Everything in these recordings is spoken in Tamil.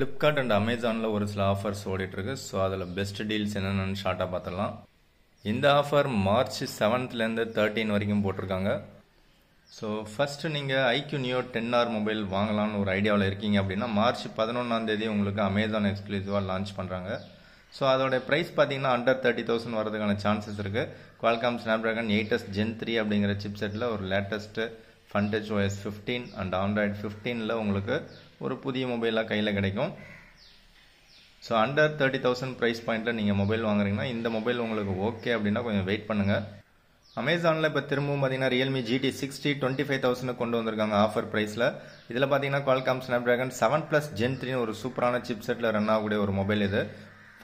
Flipkart and Amazonல ஒரு சில ஆஃபர்ஸ் ஓடிட்டு இருக்கு. ஸோ அதில் பெஸ்ட் டீல்ஸ் என்னென்னு ஷார்ட்டாக பார்த்துடலாம். இந்த ஆஃபர் மார்ச் 7th to 13 வரைக்கும் போட்டிருக்காங்க. ஸோ ஃபஸ்ட்டு நீங்கள் IQ Neo 10R மொபைல் வாங்கலாம்னு ஒரு ஐடியாவில் இருக்கீங்க அப்படின்னா மார்ச் 11 உங்களுக்கு அமேசான் எக்ஸ்க்ளூசிவாக லான்ச் பண்ணுறாங்க. ஸோ அதோட ப்ரைஸ் பார்த்தீங்கன்னா அண்டர் 30,000 வரதுக்கான சான்சஸ் இருக்குது. Qualcomm Snapdragon 8s Gen 3 அப்படிங்கிற சிப் செட்டில் ஒரு latest FunTouch OS 15 and Android 15ல் உங்களுக்கு ஒரு புதிய மொபைலாக கையில் கிடைக்கும். ஸோ அண்டர் 30,000 ப்ரைஸ் பாயிண்ட்டில் நீங்கள் மொபைல் வாங்குறீங்கன்னா இந்த மொபைல் உங்களுக்கு ஓகே அப்படின்னா கொஞ்சம் வெயிட் பண்ணுங்கள். அமேசானில் இப்போ திரும்பவும் பார்த்தீங்கன்னா Realme GT60 25,000 கொண்டு வந்திருக்காங்க ஆஃபர் ப்ரைஸில். இதில் பார்த்தீங்கன்னா Qualcomm Snapdragon 7+ Gen 3 ஒரு சூப்பரான சிப் செட்டில் ரன் ஆகக்கூடிய ஒரு மொபைல் இது.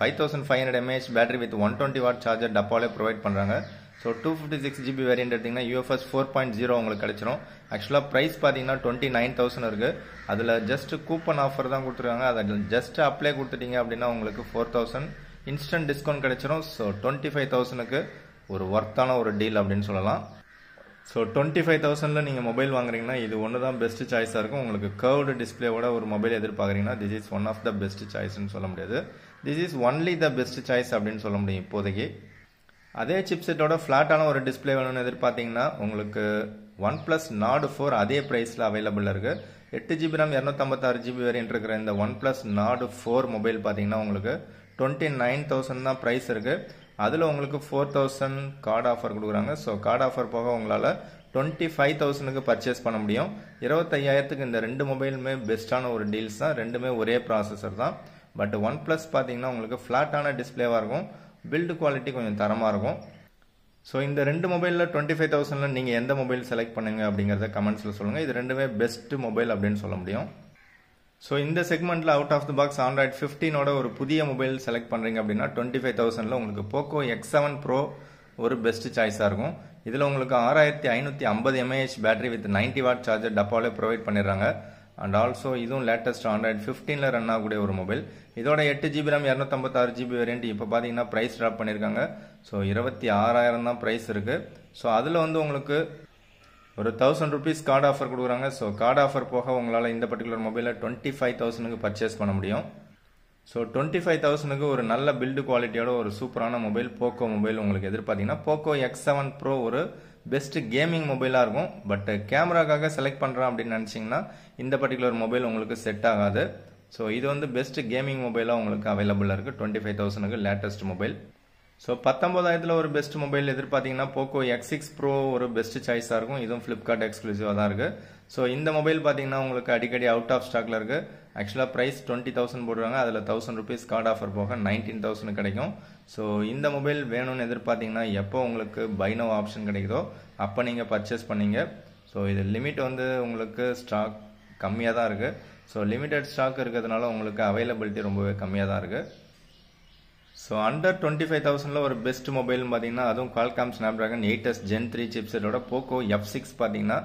5500 mAh battery with 120 watt charger டப்பாலே ப்ரொவைட் பண்ணுறாங்க. ஸோ 256GB வேரியன்ட் எடுத்திங்கன்னா UFS 4.0 உங்களுக்கு கிடைச்சிரும். ஆக்சுவலாக ப்ரைஸ் பார்த்தீங்கன்னா 29,000 இருக்குது. அதில் ஜஸ்ட் கூப்பன் ஆஃபர் தான் கொடுத்துருக்காங்க. அதை ஜஸ்ட் அப்ளை கொடுத்துட்டீங்க அப்படின்னா உங்களுக்கு 4,000 இன்ஸ்டன்ட் டிஸ்கவுண்ட் கிடைச்சிரும். ஸோ 25,000க்கு ஒரு ஒர்த்தான ஒரு டீல் அப்படின்னு சொல்லலாம். ஸோ 25,000ல் நீங்கள் மொபைல் வாங்குறீங்கன்னா இது ஒன்று தான் பெஸ்ட் சாய்ஸாக இருக்கும். உங்களுக்கு கர்வ்டு டிஸ்பிளேவோட ஒரு மொபைல் எதிர்பார்க்குறீங்கன்னா this is one of the best சாய்ஸ்ன்னு சொல்ல முடியாது. This is only the best choice அப்படின்னு சொல்ல முடியும் இப்போதைக்கு. அதே சிப்செட்டோட ஃப்ளாட்டான ஒரு டிஸ்பிளே வேணும்னு எதிர்பார்த்தீங்கன்னா உங்களுக்கு OnePlus Nord 4 அதே ப்ரைஸில் அவைலபிள் இருக்குது. 8GB RAM 256GB வேரியன்ட் இருக்கிற இந்த OnePlus Nord 4 மொபைல் பார்த்தீங்கன்னா உங்களுக்கு 29,000 தான் ப்ரைஸ் இருக்குது. அதில் உங்களுக்கு 4,000 கார்டு ஆஃபர் கொடுக்குறாங்க. ஸோ கார்டு ஆஃபர் போக உங்களால் 25,000க்கு பர்ச்சேஸ் பண்ண முடியும். 25,000க்கு இந்த ரெண்டு மொபைலுமே பெஸ்ட்டான ஒரு டீல்ஸ் தான். ரெண்டுமே ஒரே ப்ராசஸர் தான். பட் OnePlus பார்த்தீங்கன்னா உங்களுக்கு ஃப்ளாட்டான டிஸ்பிளேவாக இருக்கும். பில்டு குவாலிட்டி கொஞ்சம் தரமாக இருக்கும். ஸோ இந்த ரெண்டு மொபைலில் 25,000ல் நீங்கள் எந்த மொபைல் செலக்ட் பண்ணுங்க அப்படிங்கிறத கமெண்ட்ஸில் சொல்லுங்கள். இது ரெண்டுமே பெஸ்ட் மொபைல் அப்படின்னு சொல்ல முடியும். ஸோ இந்த செக்மெண்ட்டில் out of the box Android 15ஓட ஒரு புதிய மொபைல் செலக்ட் பண்ணுறீங்க அப்படின்னா 25,000ல் உங்களுக்கு Poco X7 Pro ஒரு பெஸ்ட் சாய்ஸாக இருக்கும். இதில் உங்களுக்கு 6550 mAh battery with 90 watt charger டப்பாலே ப்ரொவைட் பண்ணிடுறாங்க. அண்ட் ஆல்சோ இதுவும் லேட்டஸ்ட் Android 15ல் ரன் ஆகக்கூடிய ஒரு மொபைல். இதோட 8GB RAM 256GB வேரியன்ட் இப்போ பார்த்தீங்கன்னா ப்ரைஸ் ட்ராப் பண்ணியிருக்காங்க. ஸோ 26,000 தான் ப்ரைஸ் இருக்குது. ஸோ அதில் உங்களுக்கு ஒரு 1,000 rupees கார்டு ஆஃபர் கொடுக்குறாங்க. ஸோ கார்டு ஆஃபர் போக உங்களால் இந்த பர்டிகுலர் மொபைலில் 25,000க்கு பர்ச்சேஸ் பண்ண முடியும். ஸோ 25,000க்கு ஒரு நல்ல பில்டு குவாலிட்டியோட ஒரு சூப்பரான மொபைல் போக்கோ மொபைல் உங்களுக்கு எதிர்பார்த்தீங்கன்னா Poco X7 Pro ஒரு பெஸ்ட் கேமிங் மொபைலாக இருக்கும். பட் கேமராக்காக செலக்ட் பண்ணுறேன் அப்படின்னு நினச்சிங்கன்னா இந்த பர்டிகுலர் மொபைல் உங்களுக்கு செட் ஆகாது. ஸோ இது பெஸ்ட் கேமிங் மொபைலாக உங்களுக்கு அவைலபிளாக இருக்குது 25,000க்கு லேட்டஸ்ட் மொபைல். ஸோ 19,000ல் ஒரு பெஸ்ட் மொபைல் எதிர்பார்த்தீங்கன்னா Poco X6 Pro ஒரு பெஸ்ட் சாய்ஸாக இருக்கும். இதுவும் Flipkart எக்ஸ்க்ளூசிவாக தான் இருக்குது. ஸோ இந்த மொபைல் பார்த்தீங்கன்னா உங்களுக்கு அடிக்கடி அவுட் ஆஃப் ஸ்டாக்ல இருக்குது. ஆக்சுவலாக ப்ரைஸ் 20,000 போடுறாங்க. அதில் 1,000 rupees கார்டு ஆஃபர் போக 19,000 கிடைக்கும். ஸோ இந்த மொபைல் வேணும்னு எதிர்பார்த்தீங்கன்னா எப்போ உங்களுக்கு பை நவ் ஆப்ஷன் கிடைக்குதோ அப்போ நீங்கள் பர்ச்சேஸ் பண்ணீங்க. ஸோ இது லிமிட் உங்களுக்கு ஸ்டாக் கம்மியாக தான் இருக்குது. ஸோ லிமிடெட் ஸ்டாக் இருக்கிறதுனால உங்களுக்கு அவைலபிலிட்டி ரொம்பவே கம்மியாக தான் இருக்குது. ஸோ அண்டர் 25,000ல் ஒரு பெஸ்ட் மொபைல்னு பார்த்தீங்கன்னா அதுவும் Qualcomm Snapdragon 8s Gen 3 சிப்செட்டோட Poco F6 பார்த்தீங்கன்னா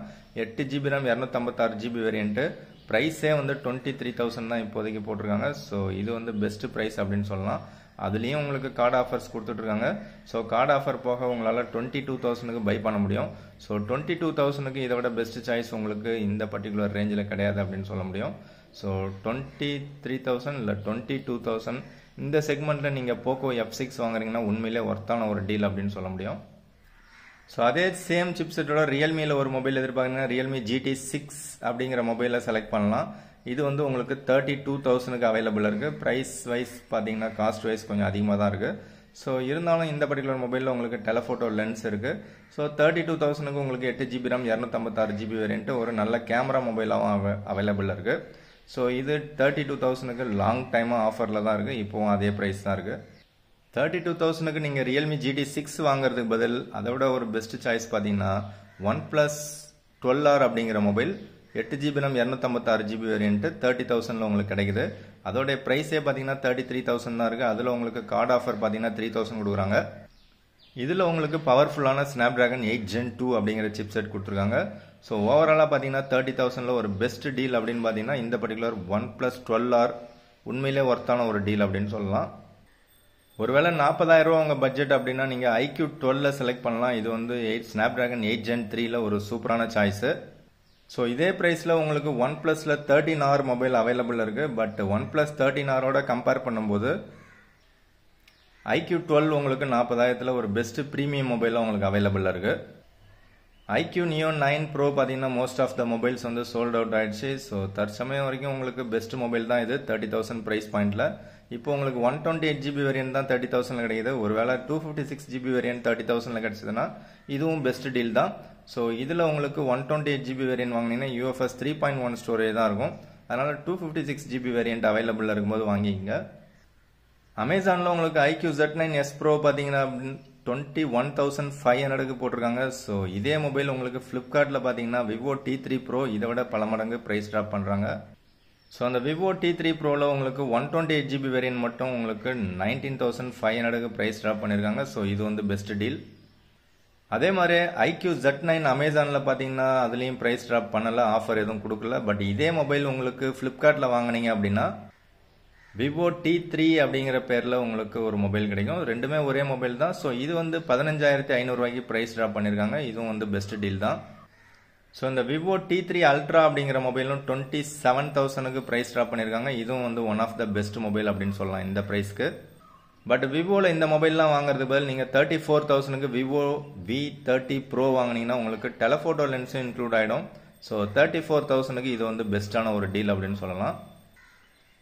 8GB RAM 256GB வேரியன்ட்டு ப்ரைஸே 23,000 தான் இப்போதைக்கு போட்டிருக்காங்க. ஸோ இது பெஸ்ட் ப்ரைஸ் அப்படின்னு சொல்லலாம். அதுலேயும் உங்களுக்கு கார்டு ஆஃபர்ஸ் கொடுத்துட்ருக்காங்க. ஸோ கார்டு ஆஃபர் போக உங்களால் 22,000க்கு பை பண்ண முடியும். ஸோ 22,000க்கு இதை விட பெஸ்ட் சாய்ஸ் உங்களுக்கு இந்த பர்டிகுலர் ரேஞ்சில் கிடையாது அப்படின்னு சொல்ல முடியும். ஸோ 23,000 இல்லை 22,000 இந்த செக்மெண்ட்டில் நீங்கள் Poco F6 வாங்குறீங்கன்னா உண்மையிலே ஒர்த்தான ஒரு டீல் அப்படின்னு சொல்ல முடியும். ஸோ அதே சேம் சிப்செட்டோட Realmeல ஒரு மொபைல் எதிர்பார்க்குறீங்கன்னா Realme GT6 அப்படிங்கிற மொபைலை செலக்ட் பண்ணலாம். இது உங்களுக்கு 32,000க்கு அவைலபிள் இருக்குது. ப்ரைஸ் வைஸ் பார்த்தீங்கன்னா காஸ்ட் வைஸ் கொஞ்சம் அதிகமாக தான் இருக்குது. ஸோ இருந்தாலும் இந்த பர்டிகுலர் மொபைலில் உங்களுக்கு டெலஃபோட்டோ லென்ஸ் இருக்குது. ஸோ 32,000க்கு உங்களுக்கு 8GB RAM 256GB வேரியன்ட்டு ஒரு நல்ல கேமரா மொபைலாகவும் அவைலபிள் இருக்குது. ஸோ இது 32,000க்கு லாங் டைமாக ஆஃபரில் தான் இருக்குது. இப்போவும் அதே ப்ரைஸ் தான் இருக்குது. 32,000க்கு நீங்கள் Realme GT6 வாங்குறதுக்கு பதில் அதை விட ஒரு பெஸ்ட் சாய்ஸ் பார்த்தீங்கன்னா OnePlus 12R அப்படிங்கிற mobile 8GB RAM 256GB variant 30,000ல் உங்களுக்கு கிடைக்குது. அதோடைய ப்ரைஸே பார்த்தீங்கன்னா 33,000 தான் இருக்குது. அதில் உங்களுக்கு கார்டு ஆஃபர் பார்த்தீங்கன்னா 3,000 கொடுக்குறாங்க. இதில் உங்களுக்கு பவர்ஃபுல்லான Snapdragon 8 Gen 2 அப்படிங்கிற சிப் செட் கொடுத்துருக்காங்க. ஸோ ஓவராலாக பார்த்தீங்கன்னா 30,000ல் ஒரு பெஸ்ட் டீல் அப்படின்னு பார்த்தீங்கன்னா இந்த பர்டிகுலர் OnePlus 12R உண்மையிலே ஒர்த்தான ஒரு டீல் அப்படின்னு சொல்லலாம். ஒருவேளை 40,000 உங்கள் பட்ஜெட் அப்படின்னா நீங்கள் IQ 12ல் செலக்ட் பண்ணலாம். இது Snapdragon 8 Gen 3ல் ஒரு சூப்பரான சாய்ஸு. ஸோ இதே ப்ரைஸில் உங்களுக்கு ஒன் ப்ளஸில் 13R மொபைல் அவைலபிள் இருக்குது. பட் ஒன் ப்ளஸ் 13Rோட கம்பேர் பண்ணும்போது IQ12 உங்களுக்கு 40,000 ஒரு பெஸ்ட் ப்ரீமியம் மொபைலாக உங்களுக்கு அவைலபிளாக இருக்குது. IQ Neo 9 Pro பார்த்தீங்கன்னா மோஸ்ட் ஆஃப் த மொபைல்ஸ் வந்து சோல்ட் அவுட் ஆயிடுச்சு. ஸோ தற்சமயம் வரைக்கும் உங்களுக்கு பெஸ்ட் மொபைல் தான் இது 30,000 ப்ரைஸ் பாயிண்டில். இப்போ உங்களுக்கு 128GB வேரியன்ட் தான் 30,000 கிடைக்குது. ஒருவேளை 256GB வேரியன்ட் 30,000 கிடைச்சதுன்னா இதுவும் பெஸ்ட் டீல் தான். ஸோ இதில் உங்களுக்கு 128GB வேரியன்ட் வாங்கினீங்கன்னா UFS 3.1 ஸ்டோரேஜ் தான் இருக்கும். அதனால் 256GB வேரியன்ட் அவைலபிளாக இருக்கும்போது வாங்கிக்கிங்க. அமேசானில் உங்களுக்கு IQ Z9S Pro பார்த்தீங்கன்னா 21,500க்கு போட்டிருக்காங்க. ஸோ இதே மொபைல் உங்களுக்கு ஃப்ளிப்கார்ட்டில் பார்த்தீங்கன்னா Vivo T3 Pro இதை விட பல மடங்கு ப்ரைஸ் ட்ராப் பண்ணுறாங்க. ஸோ அந்த Vivo T3 Proவில் உங்களுக்கு 128GB வேரியன்ட் மட்டும் உங்களுக்கு 19,500க்கு ப்ரைஸ் ட்ராப் பண்ணியிருக்காங்க. ஸோ இது வந்து பெஸ்ட் டீல். அதே மாதிரி IQ Z9 அமேசானில் பார்த்தீங்கன்னா அதுலேயும் ப்ரைஸ் ட்ராப் பண்ணலை, ஆஃபர் எதுவும் கொடுக்கல. பட் இதே மொபைல் உங்களுக்கு ஃப்ளிப்கார்ட்டில் வாங்கினீங்க அப்படின்னா Vivo T3 அப்படிங்கிற பேரில் உங்களுக்கு ஒரு மொபைல் கிடைக்கும். ரெண்டுமே ஒரே மொபைல் தான். ஸோ இது வந்து 15,500 ப்ரைஸ் ட்ராப் பண்ணியிருக்காங்க. இதுவும் வந்து பெஸ்ட் டீல் தான். ஸோ இந்த Vivo T3 Ultra அப்படிங்கிற மொபைலும் 27,000க்கு ப்ரைஸ் ட்ராப் பண்ணியிருக்காங்க. இதுவும் வந்து one of the best mobile அப்படின்னு சொல்லலாம் இந்த ப்ரைஸ்க்கு. பட் விவோவில் இந்த மொபைல்லாம் வாங்குறதுக்கு பதில் நீங்கள் 34,000க்கு Vivo V30 Pro வாங்கினீங்கன்னா உங்களுக்கு டெலஃபோட்டோ லென்ஸும் இன்க்ளூட் ஆகிடும். ஸோ 34,000க்கு இது வந்து பெஸ்ட்டான ஒரு டீல் அப்படின்னு சொல்லலாம்.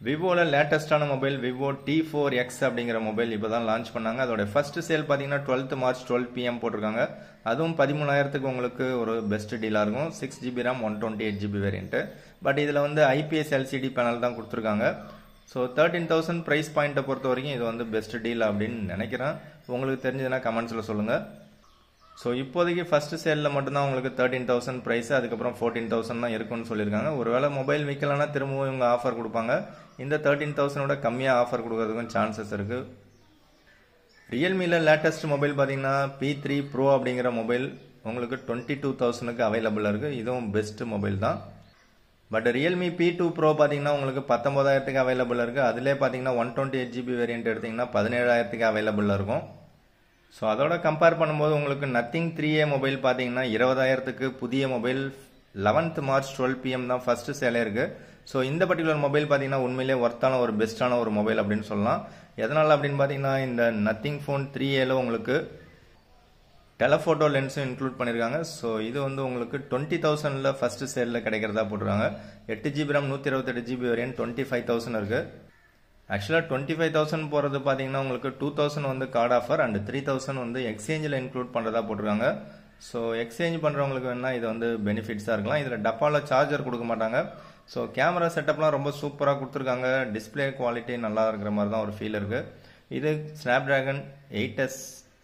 விவோவில் லேட்டஸ்டான மொபைல் Vivo T4X அப்படிங்கிற மொபைல் இப்போ தான் லான்ச் பண்ணாங்க. அதோட ஃபர்ஸ்ட் சேல் பார்த்தீங்கன்னா 12th March 12 PM போட்டிருக்காங்க. அதுவும் 13,000க்கு உங்களுக்கு ஒரு பெஸ்ட் டீலாக இருக்கும். 6GB RAM 128GB variant. But இதில் வந்து IPS LCD பேனல் தான் கொடுத்துருக்காங்க. ஸோ 13,000 ப்ரைஸ் பாயிண்ட்டை பொறுத்த வரைக்கும் இது வந்து பெஸ்ட் டீல் அப்படின்னு நினைக்கிறேன். உங்களுக்கு தெரிஞ்சதுன்னா கமெண்ட்ஸில் சொல்லுங்கள். ஸோ இப்போதைக்கு ஃபர்ஸ்ட் சேலில் மட்டும்தான் உங்களுக்கு 13,000 ப்ரைஸ், அதுக்கப்புறம் 14,000 தான் இருக்குன்னு சொல்லியிருக்காங்க. ஒருவேளை மொபைல் விற்கலன்னா திரும்பவும் இவங்க ஆஃபர் கொடுப்பாங்க. இந்த 13,000ஓட கம்மியாக ஆஃபர் கொடுக்கறதுக்கும் சான்சஸ் இருக்குது. ரியல்மியில் லேட்டஸ்ட் மொபைல் பார்த்தீங்கன்னா P3 Pro அப்படிங்கிற மொபைல் உங்களுக்கு 22,000க்கு அவைலபிளாக இருக்குது. இதுவும் பெஸ்ட் மொபைல் தான். பட் ரியல்மி P2 Pro பார்த்தீங்கன்னா உங்களுக்கு 19,000க்கு அவைலபிளாக இருக்குது. அதிலே பார்த்தீங்கன்னா 128GB வேரியன்ட் எடுத்திங்கன்னா 17,000க்கு அவைலபிளாக இருக்கும். ஸோ அதோட கம்பேர் பண்ணும்போது உங்களுக்கு Nothing 3A மொபைல் பார்த்தீங்கன்னா 20,000க்கு புதிய மொபைல் 11th March 12 PM தான் ஃபர்ஸ்ட் சேலே இருக்குது. ஸோ இந்த பர்டிகுலர் மொபைல் பார்த்தீங்கன்னா உண்மையிலே ஒர்த்தான ஒரு பெஸ்ட்டான ஒரு மொபைல் அப்படின்னு சொல்லலாம். எதனால் அப்படின்னு பார்த்தீங்கன்னா இந்த Nothing Phone 3Aல உங்களுக்கு டெலஃபோட்டோ லென்ஸும் இன்க்ளூட் பண்ணியிருக்காங்க. ஸோ இது வந்து உங்களுக்கு 20,000ல் ஃபர்ஸ்ட் சேலில் கிடைக்கிறதா போட்டுருக்காங்க. 8GB RAM 128GB வேரியன்ட் 25,000 இருக்குது. ஆக்சுவலாக 25,000 போகிறது பார்த்தீங்கன்னா உங்களுக்கு 2,000 வந்து கார்டு ஆஃபர் அண்ட் 3,000 வந்து எக்ஸ்சேஞ்சில் இன்க்ளூட் பண்ணுறதா போட்டிருக்காங்க. ஸோ எக்ஸ்சேஞ்ச் பண்ணுறவங்களுக்கு வேணால் இது வந்து பெனிஃபிட்ஸாக இருக்கலாம். இதில் டப்பாவில் சார்ஜர் கொடுக்க மாட்டாங்க. ஸோ கேமரா செட்டப்லாம் ரொம்ப சூப்பராக கொடுத்துருக்காங்க. டிஸ்பிளே குவாலிட்டி நல்லா இருக்கிற மாதிரி தான் ஒரு ஃபீல் இருக்குது. இது ஸ்னாப்டிராகன்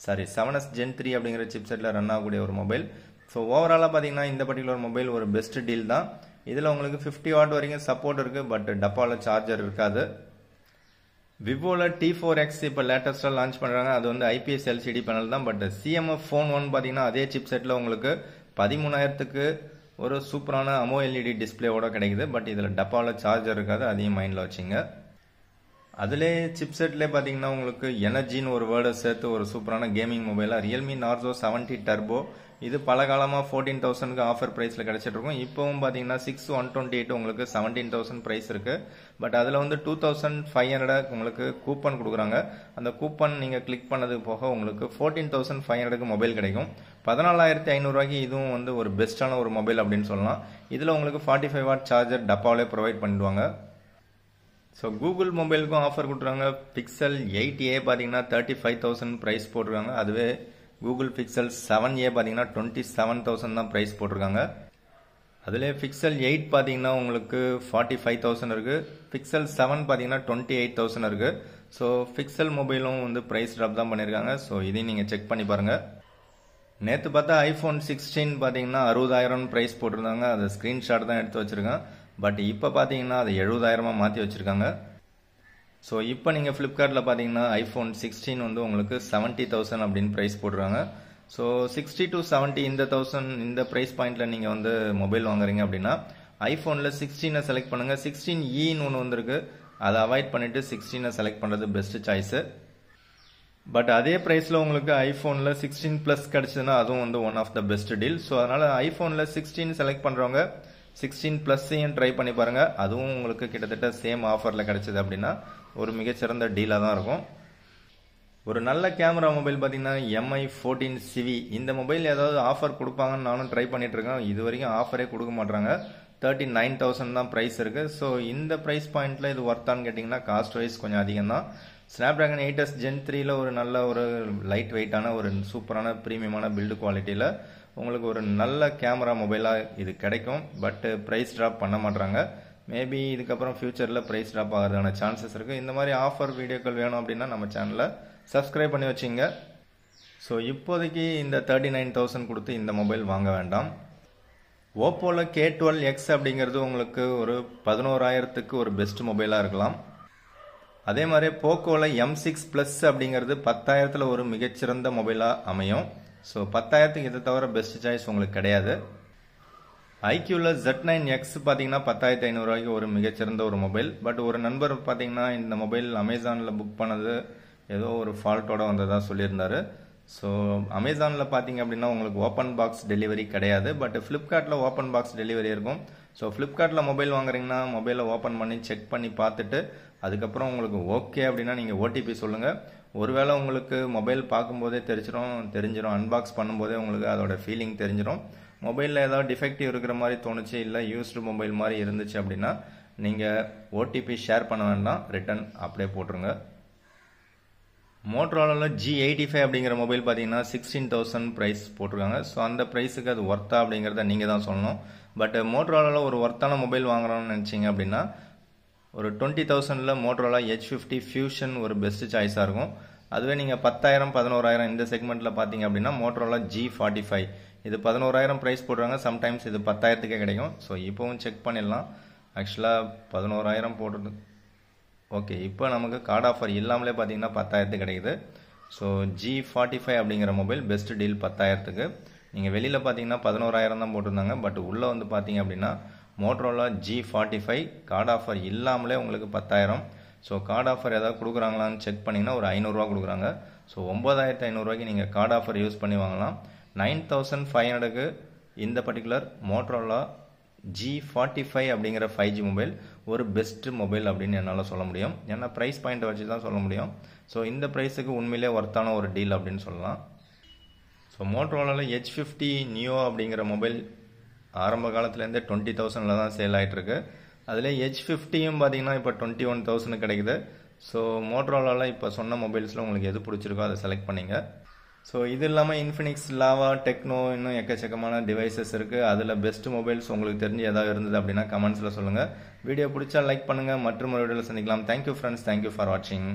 7S Gen 3 அப்படிங்கிற சிப்செட்டில் ரன் ஆகக்கூடிய ஒரு மொபைல். ஸோ ஓவராலாக பார்த்தீங்கன்னா இந்த பர்டிகுலர் மொபைல் ஒரு பெஸ்ட் டீல் தான். இதில் உங்களுக்கு 50 வாட் வரைக்கும் சப்போர்ட் இருக்குது. பட் டப்பாவில் சார்ஜர் இருக்காது. விவோவில் T4X இப்போ லேட்டஸ்ட்டாக லான்ச் பண்ணுறாங்க. அது வந்து IPS LCD பேனல் தான். பட் CMF Phone 1 பார்த்தீங்கன்னா அதே சிப் செட்டில் உங்களுக்கு 13,000க்கு ஒரு சூப்பரான AMOLED டிஸ்பிளேவோட கிடைக்குது. பட் இதில் டப்பாவில் சார்ஜர் இருக்காது, அதையும் மைண்டில் வச்சுங்க. அதிலே சிப் செட்லேயே பார்த்தீங்கன்னா உங்களுக்கு எனர்ஜின்னு ஒரு வேர்டை சேர்த்து ஒரு சூப்பரான கேமிங் மொபைலாக Realme Narzo 70 Turbo. இது பல காலமாக 14,000க்கு ஆஃபர் ப்ரைஸில் கிடைச்சிட்டு இருக்கும். இப்போவும் பார்த்தீங்கன்னா 6/128 உங்களுக்கு 17,000 ப்ரைஸ் இருக்குது. பட் அதில் வந்து 2,500 உங்களுக்கு கூப்பன் கொடுக்குறாங்க. அந்த கூப்பன் நீங்கள் கிளிக் பண்ணது போக உங்களுக்கு 14,500க்கு மொபைல் கிடைக்கும். 14,500 இதுவும் வந்து ஒரு பெஸ்ட்டான ஒரு மொபைல் அப்படின்னு சொல்லலாம். இதில் உங்களுக்கு 45 வாட் சார்ஜர் டப்பாவிலே ப்ரொவைட் பண்ணிடுவாங்க. ஸோ கூகுள் மொபைலுக்கும் ஆஃபர் கொடுக்குறாங்க. Pixel 8a பார்த்தீங்கன்னா 35,000 ப்ரைஸ் போட்டிருக்காங்க. அதுவே கூகுள் Pixel 7a பார்த்தீங்கன்னா 27,000 தான் ப்ரைஸ் போட்டிருக்காங்க. அதிலே Pixel 8 பார்த்தீங்கன்னா உங்களுக்கு 45,000 இருக்குது. Pixel 7 பார்த்தீங்கன்னா 28,000 இருக்குது. ஸோ Pixel மொபைலும் வந்து ப்ரைஸ் ட்ராப் தான் பண்ணியிருக்காங்க. ஸோ இதையும் நீங்கள் செக் பண்ணி பாருங்கள். நேற்று பார்த்தா iPhone 16 பார்த்தீங்கன்னா 60,000 ப்ரைஸ் போட்டிருந்தாங்க. அது ஸ்க்ரீன்ஷாட் தான் எடுத்து வச்சுருக்கேன். பட் இப்போ பார்த்தீங்கன்னா அது 70,000 மாற்றி வச்சுருக்காங்க. ஸோ இப்போ நீங்கள் ஃப்ளிப்கார்ட்டில் பார்த்தீங்கன்னா iPhone 16 வந்து உங்களுக்கு 70,000 அப்படின்னு ப்ரைஸ் போடுறாங்க. ஸோ 60 to 70 இந்த ப்ரைஸ் பாயிண்டில் நீங்கள் வந்து மொபைல் வாங்குறீங்க அப்படின்னா ஐஃபோனில் 16 செலக்ட் பண்ணுங்கள். 16Eன்னு ஒன்று வந்திருக்கு, அதை அவாய்ட் பண்ணிவிட்டு 16 செலக்ட் பண்ணுறது பெஸ்ட்டு சாய்ஸு. பட் அதே ப்ரைஸில் உங்களுக்கு ஐஃபோனில் 16 ப்ளஸ் கிடச்சிதுன்னா அதுவும் வந்து one of the best deal. So அதனால் ஐஃபோனில் 16 செலக்ட் பண்ணுறவங்க 16 ப்ளஸ்ஸையும் ட்ரை பண்ணி பாருங்கள். அதுவும் உங்களுக்கு கிட்டத்தட்ட சேம் ஆஃபரில் கிடச்சிது அப்படின்னா ஒரு மிகச்சிறந்த டீலாக தான் இருக்கும். ஒரு நல்ல கேமரா மொபைல் பார்த்தீங்கன்னா MI 14 CV. இந்த மொபைல் ஏதாவது ஆஃபர் கொடுப்பாங்கன்னு நானும் ட்ரை பண்ணிட்டு இருக்கேன். இது வரைக்கும் ஆஃபரே கொடுக்க மாட்டாங்க. 39,000 தான் ப்ரைஸ் இருக்குது. ஸோ இந்த ப்ரைஸ் பாயிண்ட்டில் இது ஒர்த்தான்னு கேட்டிங்கன்னா காஸ்ட் வைஸ் கொஞ்சம் அதிகம் தான். ஸ்னாப்ட்ராகன் 8s Gen 3ல ஒரு நல்ல ஒரு லைட் வெயிட்டான ஒரு சூப்பரான ப்ரீமியமான பில்டு குவாலிட்டியில் உங்களுக்கு ஒரு நல்ல கேமரா மொபைலாக இது கிடைக்கும். பட் ப்ரைஸ் ட்ராப் பண்ண மாட்டாங்க. மேபி இதுக்கப்புறம் ஃபியூச்சரில் ப்ரைஸ் ட்ராப் ஆகிறதுக்கான சான்சஸ் இருக்குது. இந்த மாதிரி ஆஃபர் வீடியோக்கள் வேணும் அப்படின்னா நம்ம சேனலை சப்ஸ்கிரைப் பண்ணி வச்சிங்க. ஸோ இப்போதைக்கு இந்த 39,000 கொடுத்து இந்த மொபைல் வாங்க வேண்டாம். ஓப்போவில் K12X அப்படிங்கிறது உங்களுக்கு ஒரு 11,000க்கு ஒரு பெஸ்ட் மொபைலாக இருக்கலாம். அதே மாதிரி போக்கோவில் M6 Plus அப்படிங்கிறது 10,000ல் ஒரு மிகச்சிறந்த மொபைலாக அமையும். ஸோ 10,000க்கு இதை தவிர பெஸ்ட் சாய்ஸ் உங்களுக்கு கிடையாது. ஐக்யூவில் Z9X பார்த்தீங்கன்னா 10,500 ஒரு மிகச்சிறந்த ஒரு மொபைல். பட் ஒரு நண்பர் பார்த்தீங்கன்னா இந்த மொபைல் அமேசானில் புக் பண்ணது ஏதோ ஒரு ஃபால்ட்டோட வந்ததாக சொல்லியிருந்தாரு. ஸோ அமேசானில் பார்த்தீங்க அப்படின்னா உங்களுக்கு ஓப்பன் பாக்ஸ் டெலிவரி கிடையாது. பட் ஃப்ளிப்கார்ட்டில் ஓப்பன் பாக்ஸ் டெலிவரி இருக்கும். ஸோ ஃப்ளிப்கார்ட்டில் மொபைல் வாங்குறீங்கன்னா மொபைலை ஓப்பன் பண்ணி செக் பண்ணி பார்த்துட்டு அதுக்கப்புறம் உங்களுக்கு ஓகே அப்படின்னா நீங்கள் OTP சொல்லுங்கள். ஒருவேளை உங்களுக்கு மொபைல் பார்க்கும்போதே தெரிஞ்சிடும் அன்பாக்ஸ் பண்ணும்போதே உங்களுக்கு அதோட ஃபீலிங் தெரிஞ்சிடும். மொபைலில் ஏதாவது டிஃபெக்டிவ் இருக்கிற மாதிரி தோணுச்சு, இல்லை யூஸ்டு மொபைல் மாதிரி இருந்துச்சு அப்படின்னா நீங்கள் OTP ஷேர் பண்ண வேண்டாம், ரிட்டன் அப்படியே போட்டுருங்க. மோட்டோரோலாவில் G85 அப்படிங்கிற மொபைல் பார்த்தீங்கன்னா 16,000 ப்ரைஸ் போட்டிருக்காங்க. ஸோ அந்த ப்ரைஸுக்கு அது ஒர்த்தா அப்படிங்கிறத நீங்கள் தான் சொல்லணும். பட் மோட்டோரோலாவில் ஒரு ஒர்த்தான மொபைல் வாங்குறோம்னு நினச்சிங்க அப்படின்னா ஒரு 20,000ல் மோட்டோரோலா H50 Fusion ஒரு பெஸ்ட் சாய்ஸாக இருக்கும். அதுவே நீங்கள் 10,000 11,000 இந்த செக்மெண்ட்டில் பார்த்தீங்க அப்படின்னா மோட்டோரோலா G45 இது 11,000 ப்ரைஸ் போடுறாங்க. சம்டைம்ஸ் இது 10,000க்கே கிடைக்கும். ஸோ இப்போவும் செக் பண்ணிடலாம். ஆக்சுவலாக 11,000 போடுறது ஓகே. இப்போ நமக்கு கார்டு ஆஃபர் இல்லாமலே பார்த்தீங்கன்னா 10,000க்கு கிடைக்குது. ஸோ G45 அப்படிங்கிற மொபைல் பெஸ்ட் டீல் 10,000க்கு. நீங்கள் வெளியில் பார்த்தீங்கன்னா 11,000 தான் போட்டிருந்தாங்க. பட் உள்ளே வந்து பார்த்தீங்க அப்படின்னா மோட்டோரோலா G45 கார்டு ஆஃபர் இல்லாமலே உங்களுக்கு 10,000. ஸோ கார்டு ஆஃபர் ஏதாவது கொடுக்குறாங்களான்னு செக் பண்ணிங்கன்னா ஒரு 500 கொடுக்குறாங்க. ஸோ 9,500 நீங்கள் கார்டு ஆஃபர் யூஸ் பண்ணி வாங்கலாம். 9,500க்கு இந்த பர்டிகுலர் மோட்டோரோலா G45 அப்படிங்கிற 5G மொபைல் ஒரு பெஸ்ட் மொபைல் அப்படின்னு என்னால் சொல்ல முடியும். ஏன்னா ப்ரைஸ் பாயிண்ட்டை வச்சு தான் சொல்ல முடியும். ஸோ இந்த ப்ரைஸுக்கு உண்மையிலே ஒர்த்தான ஒரு டீல் அப்படின்னு சொல்லலாம். ஸோ மோட்டோரோலாவில் H50 Neo அப்படிங்கிற மொபைல் ஆரம்ப காலத்துலேருந்தே 20,000ல் தான் சேல் ஆகிட்டுருக்கு. அதில் H50யும் பார்த்தீங்கன்னா இப்போ 21,000 கிடைக்குது. ஸோ மோட்டோரோலாவில் இப்போ சொன்ன மொபைல்ஸில் உங்களுக்கு எது பிடிச்சிருக்கோ அதை செலக்ட் பண்ணிங்க. ஸோ இது இல்லாமல் இன்ஃபினிக்ஸ், லாவா, டெக்னோ இன்னும் எக்கச்சக்கமான டிவைசஸ் இருக்குது. அதில் பெஸ்ட் மொபைல்ஸ் உங்களுக்கு தெரிஞ்சு ஏதாவது இருந்தது அப்படின்னா கமெண்ட்ஸில் சொல்லுங்கள். வீடியோ பிடிச்சா லைக் பண்ணுங்கள். மற்றும் ஒரு வீடியோவில் சந்திக்கலாம். Thank you friends. தேங்க்யூ ஃபார் வாட்சிங்.